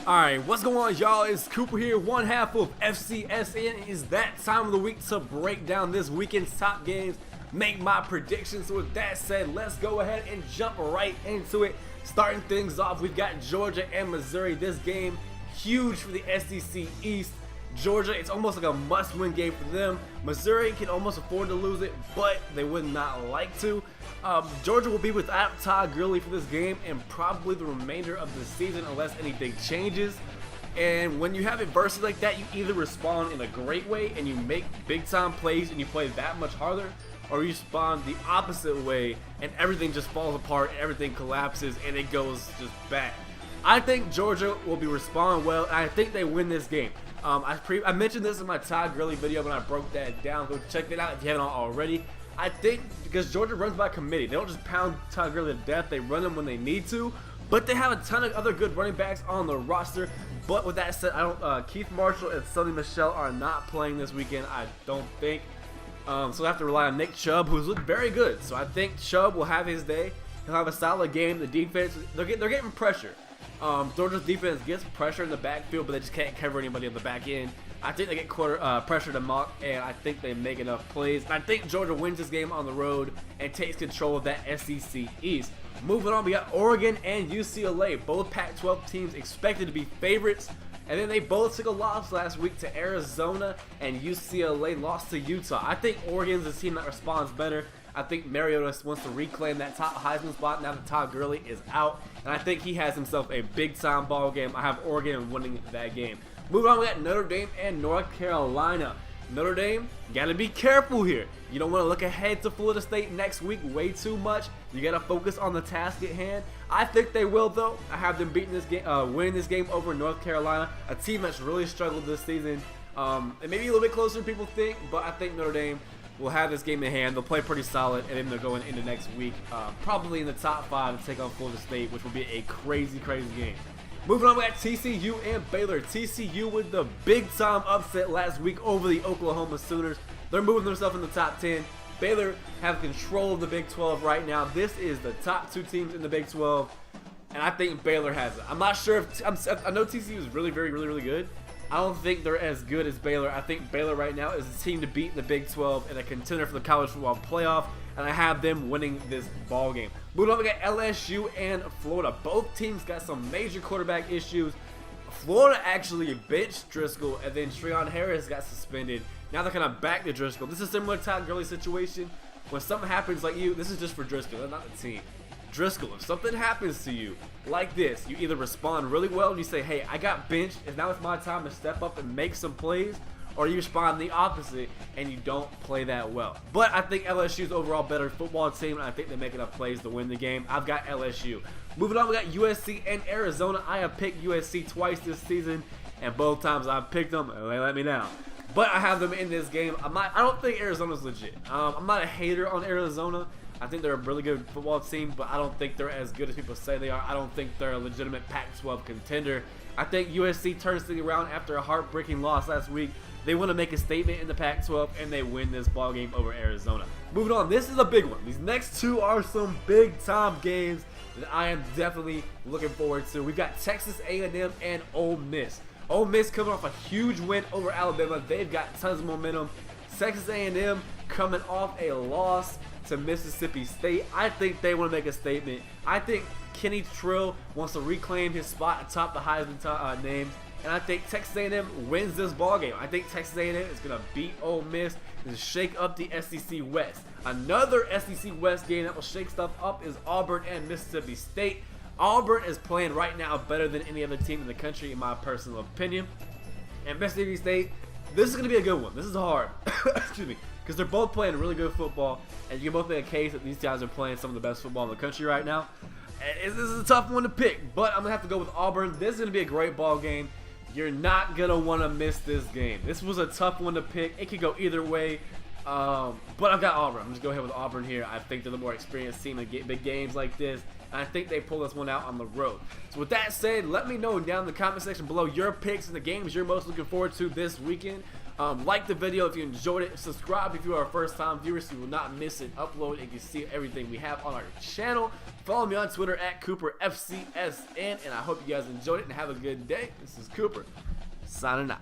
Alright, what's going on, y'all? It's Cooper here, one half of FCSN. It is that time of the week to break down this weekend's top games, make my predictions. So with that said, let's go ahead and jump right into it. Starting things off, we've got Georgia and Missouri. This game, huge for the SEC East. Georgia, it's almost like a must-win game for them. Missouri can almost afford to lose it, but they would not like to. Georgia will be without Todd Gurley for this game and probably the remainder of the season unless anything changes. And when you have adversity like that, you either respond in a great way and you make big-time plays and you play that much harder, or you respond the opposite way and everything just falls apart, everything collapses, and it goes just bad. I think Georgia will be responding well, and I think they win this game. I mentioned this in my Todd Gurley video when I broke that down. Go check that out if you haven't already. I think because Georgia runs by committee, they don't just pound Todd Gurley to death. They run him when they need to, but they have a ton of other good running backs on the roster. But with that said, Keith Marshall and Sonny Michel are not playing this weekend, I don't think. So I have to rely on Nick Chubb, who's looked very good. So I think Chubb will have his day. He'll have a solid game. The defense, they're getting pressure. Georgia's defense gets pressure in the backfield, but they just can't cover anybody on the back end. I think they get pressure to Mock, and I think they make enough plays. And I think Georgia wins this game on the road and takes control of that SEC East. Moving on, we got Oregon and UCLA, both Pac-12 teams expected to be favorites. And then they both took a loss last week to Arizona, and UCLA lost to Utah. I think Oregon's a team that responds better. I think Mariota wants to reclaim that top Heisman spot now that Todd Gurley is out. And I think he has himself a big-time ball game. I have Oregon winning that game. Moving on, we got Notre Dame and North Carolina. Notre Dame, got to be careful here. You don't want to look ahead to Florida State next week way too much. You got to focus on the task at hand. I think they will, though. I have them beating this game, winning this game over North Carolina, a team that's really struggled this season. It may be a little bit closer than people think, but I think Notre Dame will have this game in hand. They'll play pretty solid, and then they're going into next week, probably in the top 5 to take on Florida State, which will be a crazy, crazy game. Moving on, we got TCU and Baylor. TCU with the big-time upset last week over the Oklahoma Sooners. They're moving themselves in the top 10. Baylor have control of the Big 12 right now. This is the top 2 teams in the Big 12, and I think Baylor has it. I'm not sure if I know TCU is really good. I don't think they're as good as Baylor. I think Baylor right now is a team to beat in the Big 12 and a contender for the college football playoff, and I have them winning this ball game. Moving on, we got LSU and Florida. Both teams got some major quarterback issues. Florida actually benched Driscoll, and then Treon Harris got suspended. Now they're kind of back to Driscoll. This is similar to Todd Gurley's situation. When something happens like this is just for Driscoll, that's not the team. Driscoll, if something happens to you like this, you either respond really well and you say, hey, I got benched, and now it's my time to step up and make some plays, or you respond the opposite and you don't play that well. But I think LSU's overall better football team, and I think they make enough plays to win the game. I've got LSU. Moving on, we got USC and Arizona. I have picked USC twice this season, and both times I've picked them, and they let me down. But I have them in this game. I don't think Arizona's legit. I'm not a hater on Arizona. I think they're a really good football team, but I don't think they're as good as people say they are. I don't think they're a legitimate Pac-12 contender. I think USC turns things around after a heartbreaking loss last week. They want to make a statement in the Pac-12, and they win this ball game over Arizona. Moving on, this is a big one. These next two are some big-time games that I am definitely looking forward to. We've got Texas A&M and Ole Miss. Ole Miss coming off a huge win over Alabama. They've got tons of momentum. Texas A&M coming off a loss to Mississippi State. I think they want to make a statement. I think Kenny Trill wants to reclaim his spot atop the Heisman names, and I think Texas A&M wins this ballgame. I think Texas A&M is going to beat Ole Miss and shake up the SEC West. Another SEC West game that will shake stuff up is Auburn and Mississippi State. Auburn is playing right now better than any other team in the country, in my personal opinion. And Mississippi State, this is going to be a good one. This is hard. Excuse me. Because they're both playing really good football, and you can both make a case that these guys are playing some of the best football in the country right now. And this is a tough one to pick, but I'm going to have to go with Auburn. This is going to be a great ball game. You're not going to want to miss this game. This was a tough one to pick. It could go either way, but I've got Auburn. I'm just going to go ahead with Auburn here. I think they're the more experienced team in big games like this, and I think they pull this one out on the road. So with that said, let me know down in the comment section below your picks and the games you're most looking forward to this weekend. Like the video if you enjoyed it. Subscribe if you are a first-time viewer so you will not miss an upload and you can see everything we have on our channel. Follow me on Twitter at CooperFCSN, and I hope you guys enjoyed it and have a good day. This is Cooper, signing out.